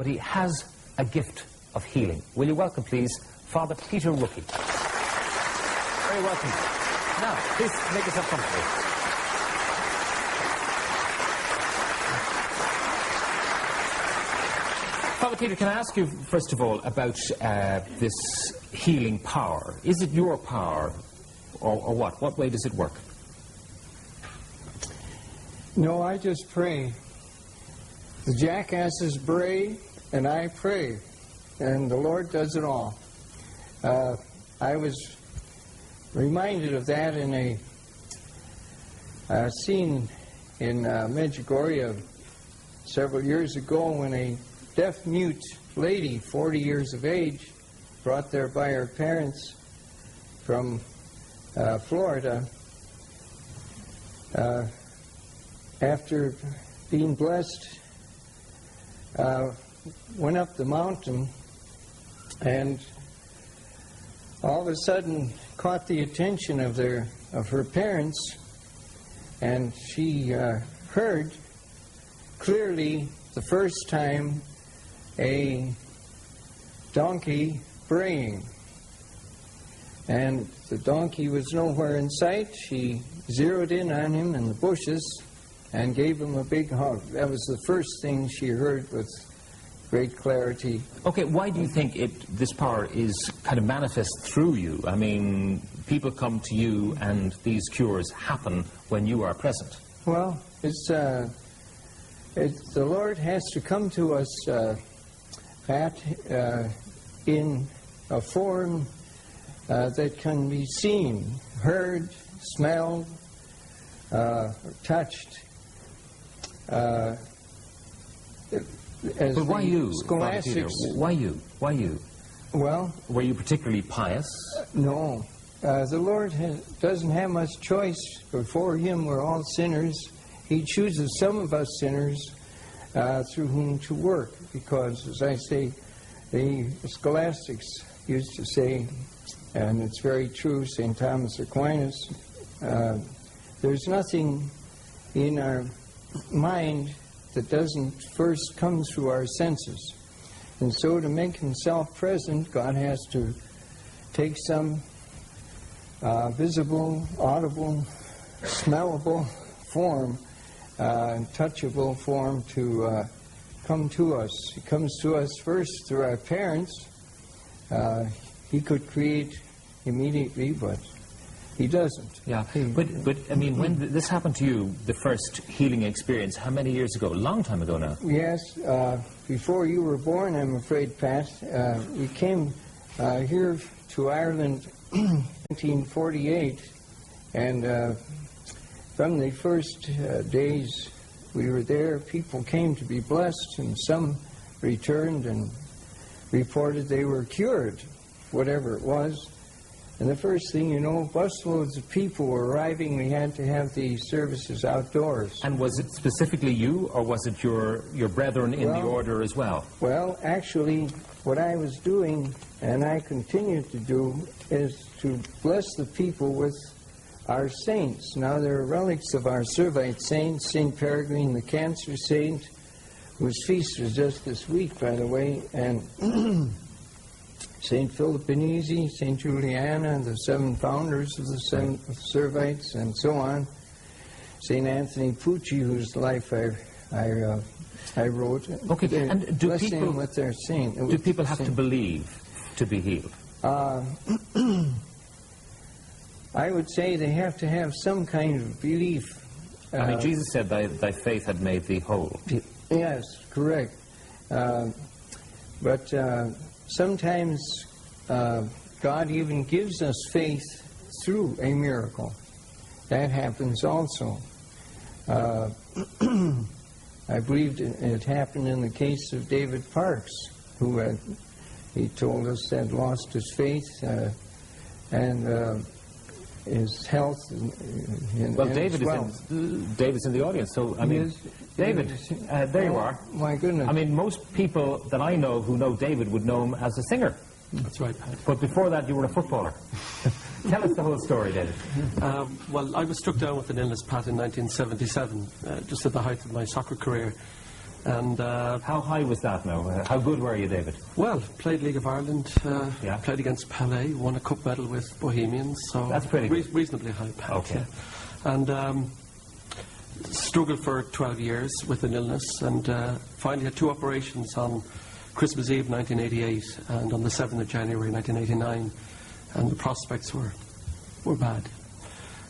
but he has a gift of healing. Will you welcome, please, Father Peter Rookey. Very welcome. Now, please make yourself comfortable. Father Peter, can I ask you, first of all, about this healing power? Is it your power, or what? What way does it work? No, I just pray. The jackasses bray, and I pray. And the Lord does it all. I was reminded of that in a scene in Medjugorje several years ago when a deaf-mute lady, 40 years of age, brought there by her parents from Florida, after being blessed, went up the mountain and all of a sudden caught the attention of her parents, and she heard clearly the first time a donkey braying. And the donkey was nowhere in sight. She zeroed in on him in the bushes and gave him a big hug. That was the first thing she heard with great clarity. Okay, why do you think this power is kind of manifest through you? I mean, people come to you and these cures happen when you are present. Well, the Lord has to come to us in a form that can be seen, heard, smelled, touched. But why you, scholastics? Why you? Why you? Well, were you particularly pious? No. The Lord doesn't have much choice. Before Him, we're all sinners. He chooses some of us sinners through whom to work, because, as I say, the scholastics used to say, and it's very true, St. Thomas Aquinas, there's nothing in our mind that doesn't first come through our senses. And so to make Himself present, God has to take some visible, audible, smellable form, touchable form to come to us. He comes to us first through our parents. He could create immediately, but He doesn't. Yeah, but I mean, when this happened to you, the first healing experience, how many years ago? A long time ago now. Yes, before you were born, I'm afraid, Pat. We came here to Ireland in 1948, and from the first days we were there, people came to be blessed, and some returned and reported they were cured, whatever it was. And the first thing you know, busloads of people were arriving. We had to have the services outdoors. And was it specifically you, or was it your brethren in the order as well? Well, actually, what I was doing, and I continue to do, is to bless the people with our saints. Now, there are relics of our Servite saints, St. Peregrine, the cancer saint, whose feast was just this week, by the way, and St. Philip Benizi, St. Juliana, the 7 founders of the Servites, and so on. St. Anthony Pucci, whose life I wrote. Okay, and do people, with their saint. Do people have to believe to be healed? I would say they have to have some kind of belief. I mean, Jesus said thy faith had made thee whole. Yes, correct. But sometimes God even gives us faith through a miracle. That happens also. I believe it happened in the case of David Parks, who he told us had lost his faith and his health. Well, David's in the audience, so I mean, David, there you are. My goodness. I mean, most people that I know who know David would know him as a singer. That's right, Pat. But before that, you were a footballer. Tell us the whole story, David. Well, I was struck down with an illness, Pat, in 1977, just at the height of my soccer career. And How high was that now? How good were you, David? well, played League of Ireland, Yeah. played against Pelé, won a cup medal with Bohemians, so That's pretty good. reasonably high pat. Okay. Yeah. And struggled for 12 years with an illness, and finally had 2 operations on Christmas Eve 1988 and on the 7th of January 1989, and the prospects were bad.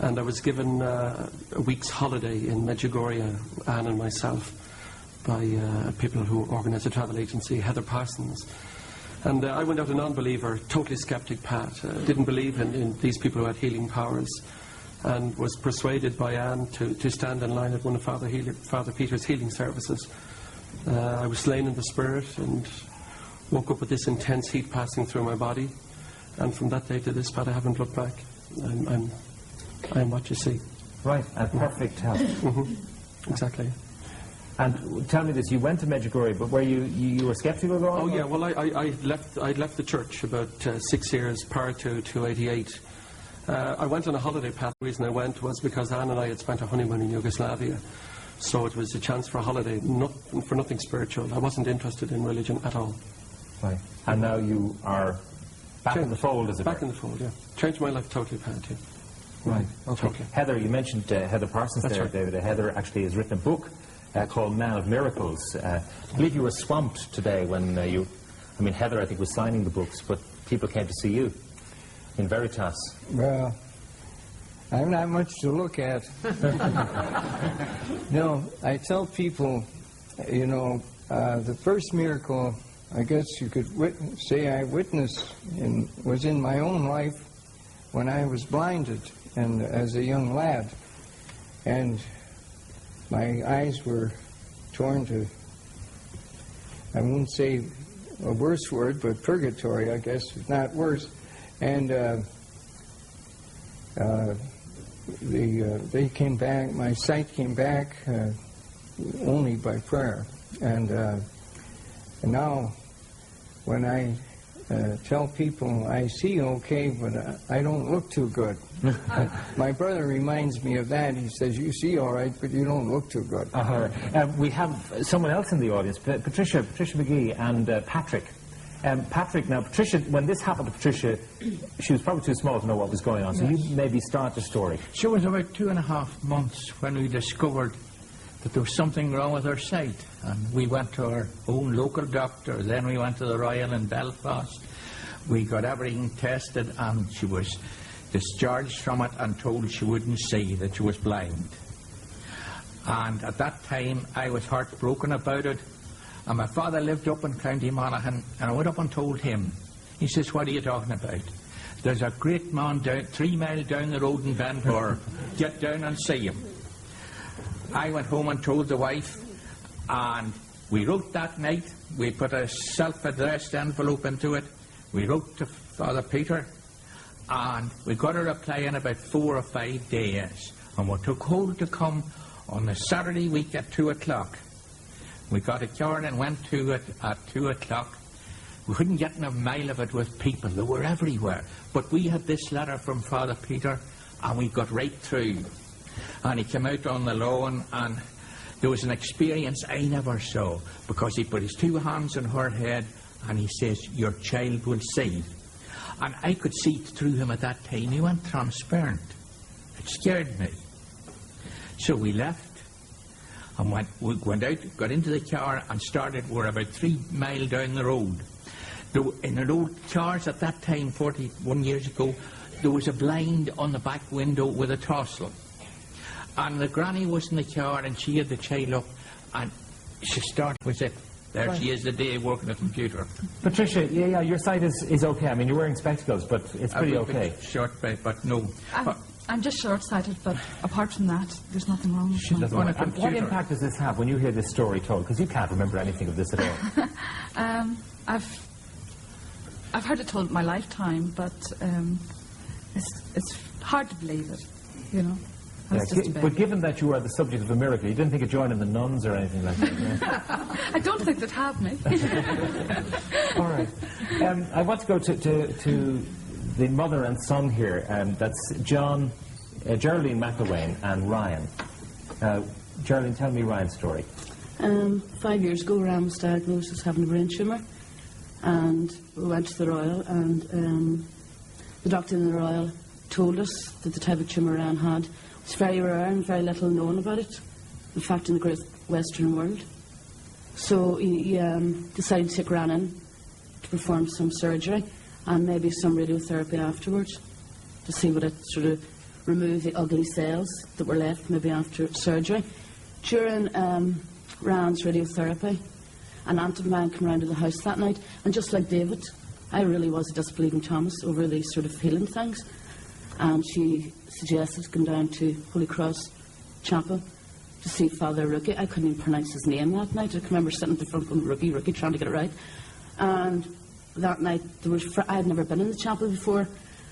And I was given a week's holiday in Medjugorje, Anne and myself, by people who organised a travel agency, Heather Parsons. And I went out a non-believer, totally sceptic, Pat. Didn't believe in these people who had healing powers, and was persuaded by Anne to stand in line at one of Father Peter's healing services. I was slain in the spirit and woke up with this intense heat passing through my body. And from that day to this, Pat, I haven't looked back. I'm what you see. Right, and perfect health. Exactly. And tell me this, you went to Medjugorje, but were you were sceptical going? Oh yeah, well I'd left the church about 6 years prior to 88. I went on a holiday path. The reason I went was because Anne and I had spent a honeymoon in Yugoslavia. So it was a chance for a holiday, for nothing spiritual. I wasn't interested in religion at all. Right. And now you are back in the fold, as it Back were. in the fold, yeah. Changed my life totally, Pat, yeah. Right. Okay. Totally. Heather, you mentioned Heather Parsons That's there, right. David. Heather actually has written a book called Man of Miracles. I believe you were swamped today when Heather, I think, was signing the books, but people came to see you in Veritas. Well, I'm not much to look at. No, I tell people, the first miracle, I guess you could say I witnessed was in my own life when I was blinded and as a young lad. And my eyes were torn to, I won't say a worse word, but purgatory, I guess, if not worse. And they came back, my sight came back only by prayer. And now, when I tell people I see okay, but I don't look too good. My brother reminds me of that. He says, you see all right, but you don't look too good. We have someone else in the audience, Patricia McGee and Patrick. Patrick, now Patricia, when this happened to Patricia, she was probably too small to know what was going on, so Yes. you maybe start the story. She was about 2.5 months when we discovered that there was something wrong with her sight. And we went to our own local doctor, then we went to the Royal in Belfast. We got everything tested, and she was discharged from it and told she wouldn't see, that she was blind. And at that time, I was heartbroken about it. And my father lived up in County Monaghan, and I went up and told him. He says, what are you talking about? There's a great man 3 miles down the road in Bangor. Get down and see him. I went home and told the wife, and we wrote that night. We put a self-addressed envelope into it. We wrote to Father Peter, and we got a reply in about 4 or 5 days. And we took hold to come on the Saturday week at 2 o'clock. We got a car and went to it at 2 o'clock. We couldn't get in a mile of it with people. They were everywhere. But we had this letter from Father Peter, and we got right through. And he came out on the lawn, and there was an experience I never saw, because he put his 2 hands on her head, and he says, your child will see. And I could see through him at that time. He went transparent. It scared me. So we left. And we went out, got into the car, and started. We're about 3 miles down the road. In the old cars at that time, 41 years ago, there was a blind on the back window with a tassel. And the granny was in the car, and she had the child up, and she started with it. There she is, the day working at the computer. Patricia, yeah, your sight is okay. I mean, you're wearing spectacles, but it's pretty okay. Short, but no. I'm just short-sighted, but apart from that, there's nothing wrong with me. On a And what computer. impact does this have when you hear this story told? Because you can't remember anything of this at all. I've heard it told my lifetime, but it's hard to believe it, you know. I was just a But baby. given that you are the subject of a miracle, you didn't think of joining the nuns or anything like that, yeah? I don't think they'd have me. All right. I want to go to the mother and son here. That's John, Geraldine McIlwain and Ryan. Geraldine, tell me Ryan's story. 5 years ago, Ram was diagnosed as having a brain tumour, and we went to the Royal, and the doctor in the Royal told us that the type of tumour Ram had was very rare and very little known about it, in fact, in the great Western world. So he decided to take Ran in to perform some surgery and maybe some radiotherapy afterwards to see would it sort of remove the ugly cells that were left maybe after surgery. During Ran's radiotherapy, an aunt of mine came round to the house that night, and just like David, I really was a disbelieving Thomas over these sort of healing things, and she suggested going down to Holy Cross Chapel to see Father Rookey. I couldn't even pronounce his name that night. I can remember sitting at the front going, Rookey, trying to get it right. And that night, I had never been in the chapel before,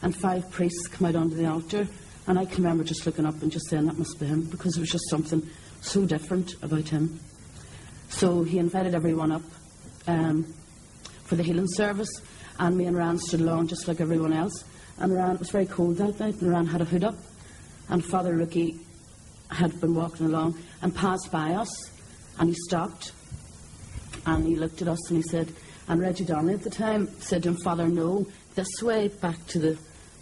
and 5 priests come out onto the altar, and I can remember just looking up and just saying, that must be him, because there was just something so different about him. So he invited everyone up for the healing service, and me and Ran stood along just like everyone else. And Ran, it was very cold that night, and Ran had a hood up, and Father Rookey had been walking along and passed by us, and he stopped, and he looked at us and he said, and Reggie Donnelly at the time said to him, Father, no, this way, back to the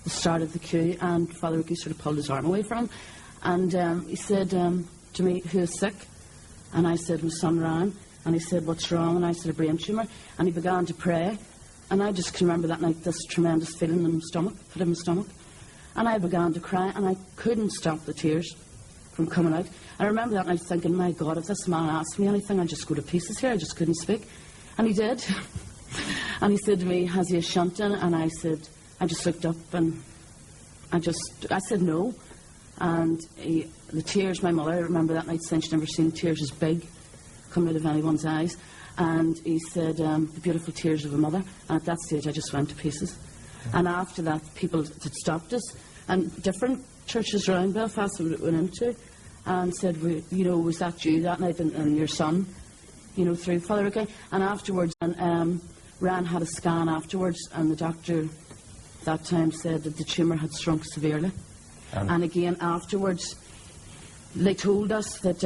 start of the queue, and Father Rookey sort of pulled his arm away from him, and he said to me, who is sick? And I said, my son Ran. And he said, what's wrong? And I said, a brain tumour. And he began to pray, and I just can remember that night this tremendous feeling in my stomach, put in my stomach, and I began to cry, and I couldn't stop the tears from coming out. I remember that night thinking, my God, if this man asked me anything, I'd just go to pieces here. I just couldn't speak. And he did. And he said to me, has he a shunt in? And I said, I just looked up and I said no. And the tears, my mother, I remember that night saying she'd never seen tears as big coming out of anyone's eyes. And he said, the beautiful tears of a mother. And at that stage, I just went to pieces. And after that, people had stopped us. And different churches around Belfast we went into and said, was that you that night and your son, through Father Rookey? And afterwards, Ran had a scan afterwards, and the doctor that time said that the tumour had shrunk severely. And again, afterwards, they told us that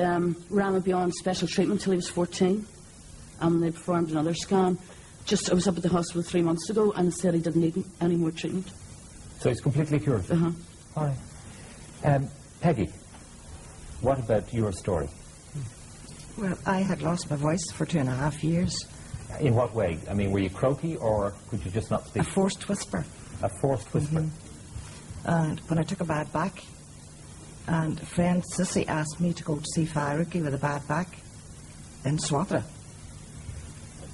Ran would be on special treatment until he was 14. And they performed another scan. I was up at the hospital 3 months ago, and said he didn't need any more treatment. So he's completely cured? Uh-huh. All right. Peggy, what about your story? Well, I had lost my voice for 2.5 years. In what way? I mean, were you croaky, or could you just not speak? A forced whisper. A forced whisper? And when I took a bad back, and a friend, Sissy, asked me to go to see Father Rookey with a bad back in Swathra.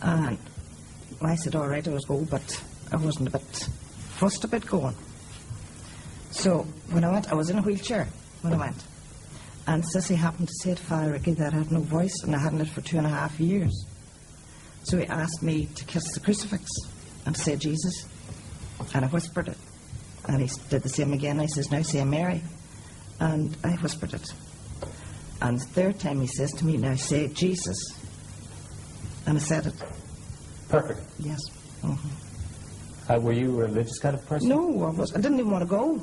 And I said, all right, I was go, but I wasn't a bit fussed about going. So when I went, I was in a wheelchair when I went. And Sissy happened to say to Father Rookey that I had no voice, and I hadn't it for 2.5 years. So he asked me to kiss the crucifix and say Jesus. And I whispered it. And he did the same again. I says, now say Mary. And I whispered it. And the third time he says to me, now say Jesus. And I said it. Perfect. Yes. Were you a religious kind of person? No, I didn't even want to go.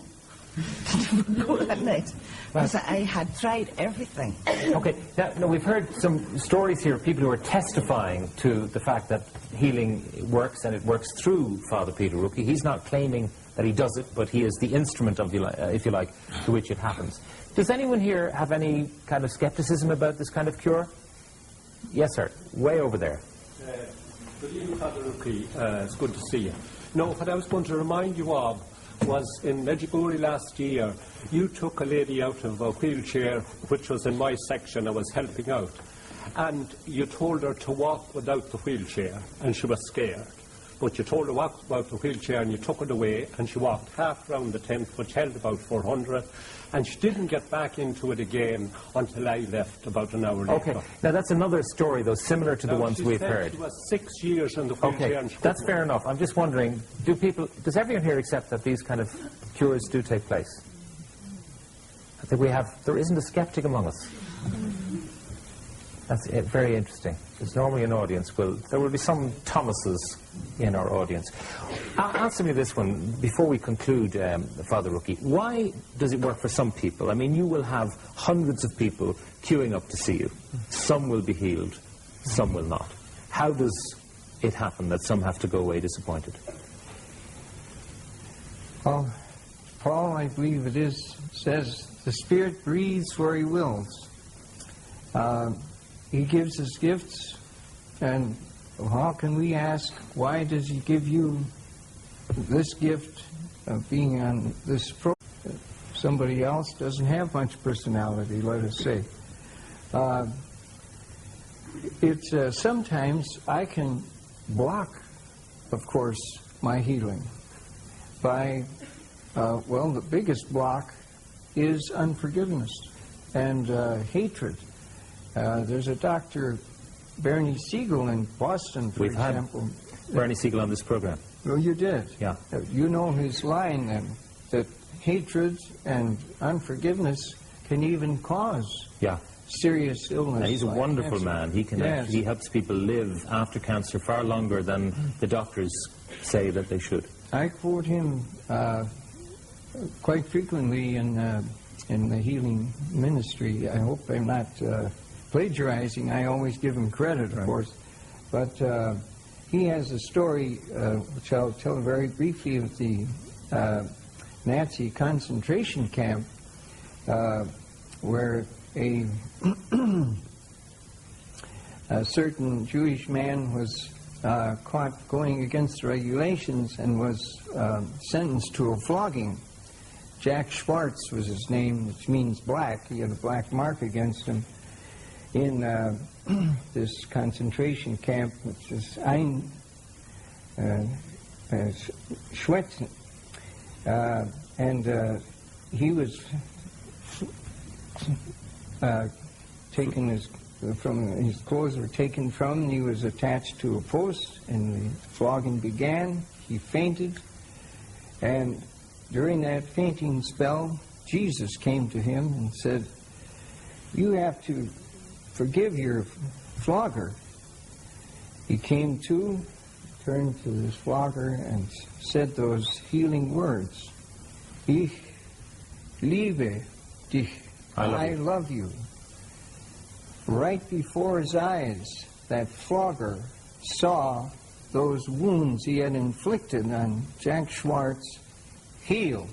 Go that night. Because I had tried everything. Okay, now we've heard some stories here of people who are testifying to the fact that healing works, and it works through Father Peter Rookey. He's not claiming that he does it, but he is the instrument, if you like, to which it happens. Does anyone here have any kind of skepticism about this kind of cure? Yes, sir. Way over there. Good evening, Father Rookey. It's good to see you. No, what I was going to remind you of was in Medjugorje last year, you took a lady out of a wheelchair, which was in my section. I was helping out. And you told her to walk without the wheelchair, and she was scared. But you told her to walk without the wheelchair, and you took it away, and she walked half round the tent, which held about 400, and she didn't get back into it again until I left about an hour later. Okay, now that's another story, though, similar to the ones we've heard. She was 6 years in the wheelchair. Okay, and she that's fair enough. I'm just wondering, does everyone here accept that these kind of cures do take place? I think there isn't a skeptic among us. That's very interesting. There's normally an audience. There will be some Thomases in our audience. Answer me this one before we conclude, Father Rookey. Why does it work for some people? I mean, you will have hundreds of people queuing up to see you. Some will be healed, some will not. How does it happen that some have to go away disappointed? Well, Paul, I believe it is, says the Spirit breathes where He wills. He gives us gifts, and how can we ask, why does He give you this gift of being on this program? Somebody else doesn't have much personality, let us say. Sometimes I can block, of course, my healing by, the biggest block is unforgiveness and hatred. There's a Dr. Bernie Siegel in Boston, for example. Had Bernie Siegel on this program. Well, you did. Yeah. You know his line then, that hatred and unforgiveness can even cause serious illness. Now, he's a wonderful cancer. man. He can he helps people live after cancer far longer than the doctors say that they should. I quote him quite frequently in the healing ministry. I hope I'm not plagiarizing. I always give him credit, of course. But he has a story, which I'll tell very briefly, of the Nazi concentration camp where a certain Jewish man was caught going against the regulations and was sentenced to a flogging. Jack Schwartz was his name, which means black. He had a black mark against him in this concentration camp, which is Schwetzen. And he was taken his clothes were taken from him. He was attached to a post, and the flogging began. He fainted, and during that fainting spell, Jesus came to him and said, "You have to forgive your flogger." He came to, turned to this flogger, and said those healing words, "Ich liebe dich." I love you. Right before his eyes, that flogger saw those wounds he had inflicted on Jack Schwartz heal.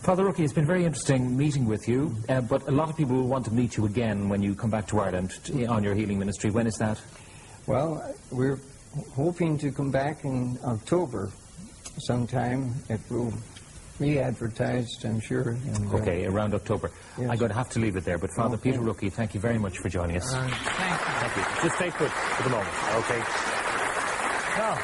Father Rookey, it's been very interesting meeting with you, but a lot of people will want to meet you again when you come back to Ireland on your healing ministry. When is that? Well, we're hoping to come back in October sometime. It will be advertised, I'm sure. And, okay, around October. Yes. I'm going to have to leave it there, but Father Peter Rookey, thank you very much for joining us. Thank you. Thank you. Just stay put for the moment, okay? Now,